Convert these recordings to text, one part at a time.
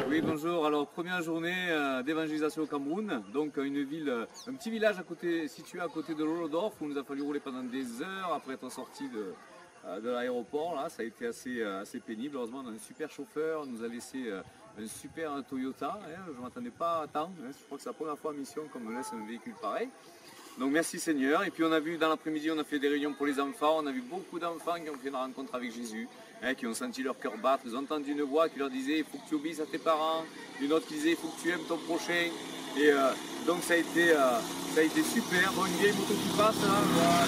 Oui, bonjour. Alors, première journée d'évangélisation au Cameroun. Donc, une ville, un petit village situé à côté de Lolodorf où il nous a fallu rouler pendant des heures après être sorti de l'aéroport. Là, ça a été assez pénible. Heureusement, on a un super chauffeur, on nous a laissé un super Toyota. Je ne m'attendais pas à tant. Je crois que c'est la première fois en mission qu'on me laisse un véhicule pareil. Donc merci Seigneur. Et puis on a vu dans l'après-midi, on a fait des réunions pour les enfants. On a vu beaucoup d'enfants qui ont fait une rencontre avec Jésus, qui ont senti leur cœur battre. Ils ont entendu une voix qui leur disait il faut que tu obéisses à tes parents. Une autre qui disait il faut que tu aimes ton prochain. Et donc ça a été super. Bon, une vieille moto qui passe là, voilà.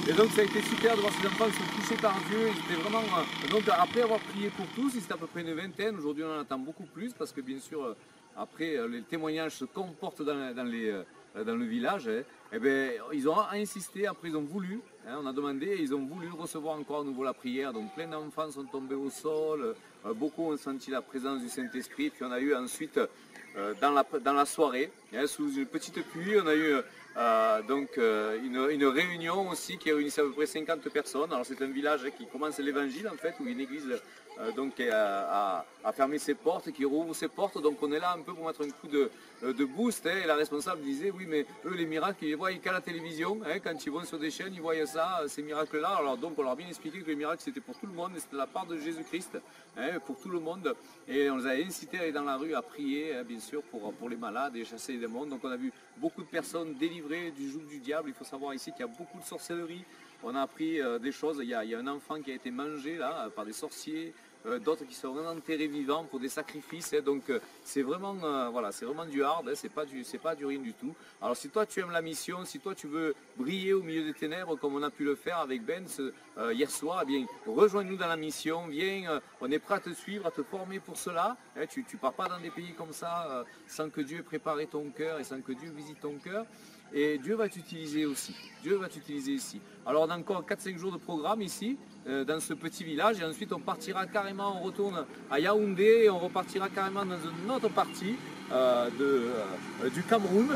Et donc ça a été super de voir ces enfants qui sont touchés par Dieu. Ils étaient vraiment. Donc après avoir prié pour tous, ils étaient à peu près une vingtaine. Aujourd'hui on en attend beaucoup plus parce que bien sûr. Après, les témoignages se comportent dans le village. Eh bien, ils ont insisté, après ils ont voulu, on a demandé, et ils ont voulu recevoir encore à nouveau la prière. Donc plein d'enfants sont tombés au sol, beaucoup ont senti la présence du Saint-Esprit. Puis on a eu ensuite, dans la soirée, sous une petite pluie, on a eu une réunion aussi qui a réuni à peu près 50 personnes. Alors c'est un village qui commence l'évangile en fait, où une église a fermé ses portes, qui rouvre ses portes. Donc on est là un peu pour mettre un coup de boost. Et la responsable disait oui mais eux les miracles ils les voient qu'à la télévision. Quand ils vont sur des chaînes ils voient ça, ces miracles là. Alors donc on leur a bien expliqué que les miracles c'était pour tout le monde et c'était de la part de Jésus-Christ, pour tout le monde. Et on les a incités à aller dans la rue à prier bien sûr pour les malades et chasser les démons. Donc on a vu beaucoup de personnes délivrées du joug du diable. Il faut savoir ici qu'il y a beaucoup de sorcellerie. On a appris des choses. Il y a un enfant qui a été mangé là par des sorciers. D'autres qui sont enterrés vivants pour des sacrifices. Donc c'est vraiment, voilà, c'est vraiment du hard, c'est pas du rien du tout. Alors si toi tu aimes la mission, si toi tu veux briller au milieu des ténèbres comme on a pu le faire avec Ben hier soir, eh bien rejoins-nous dans la mission, viens, on est prêt à te suivre, à te former pour cela. Tu ne pars pas dans des pays comme ça sans que Dieu ait préparé ton cœur et sans que Dieu visite ton cœur. Et Dieu va t'utiliser aussi. Dieu va t'utiliser ici. Alors on a encore 4-5 jours de programme ici, dans ce petit village. Et ensuite on partira carrément, on retourne à Yaoundé. Et on repartira carrément dans une autre partie du Cameroun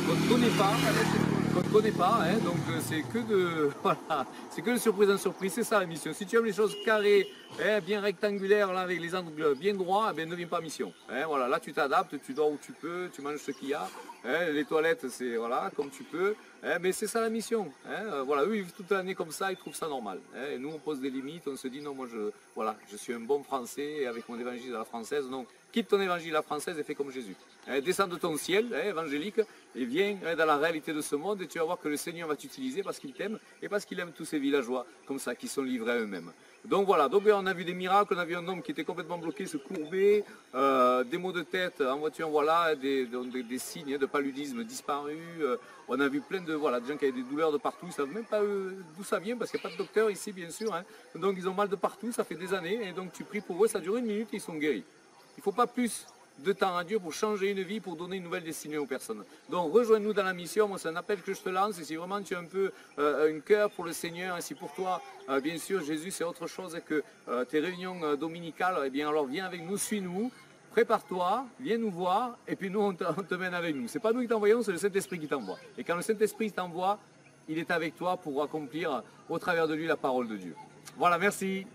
qu'on ne connaît pas. Donc c'est que voilà, c'est que de surprise en surprise, c'est ça la mission. Si tu aimes les choses carrées, bien rectangulaires, là, avec les angles bien droits, ne viens pas à mission. Voilà, là tu t'adaptes, tu dors où tu peux, tu manges ce qu'il y a. Les toilettes, c'est voilà, comme tu peux. Mais c'est ça la mission. Voilà, eux ils vivent toute l'année comme ça, ils trouvent ça normal. Et nous on pose des limites, on se dit non, moi je suis un bon Français et avec mon évangile à la française, donc quitte ton évangile à la française et fais comme Jésus. Descends de ton ciel évangélique et viens dans la réalité de ce monde et tu vas voir que le Seigneur va t'utiliser parce qu'il t'aime et parce qu'il aime tous ces villageois comme ça qui sont livrés à eux-mêmes. Donc voilà, donc on a vu des miracles, on a vu un homme qui était complètement bloqué, se courber, des maux de tête en voiture, voilà, des signes de paludisme disparus. On a vu plein de gens qui avaient des douleurs de partout, ils ne savent même pas d'où ça vient parce qu'il n'y a pas de docteur ici bien sûr. Donc ils ont mal de partout, ça fait des années et donc tu pries pour eux, ça dure 1 minute et ils sont guéris. Il ne faut pas plus de temps à Dieu pour changer une vie, pour donner une nouvelle destinée aux personnes. Donc rejoins-nous dans la mission, moi c'est un appel que je te lance, et si vraiment tu as un peu un cœur pour le Seigneur, et si pour toi, bien sûr, Jésus c'est autre chose que tes réunions dominicales, eh bien alors viens avec nous, suis-nous, prépare-toi, viens nous voir, et puis nous on te mène avec nous. C'est pas nous qui t'envoyons, c'est le Saint-Esprit qui t'envoie. Et quand le Saint-Esprit t'envoie, il est avec toi pour accomplir au travers de lui la parole de Dieu. Voilà, merci.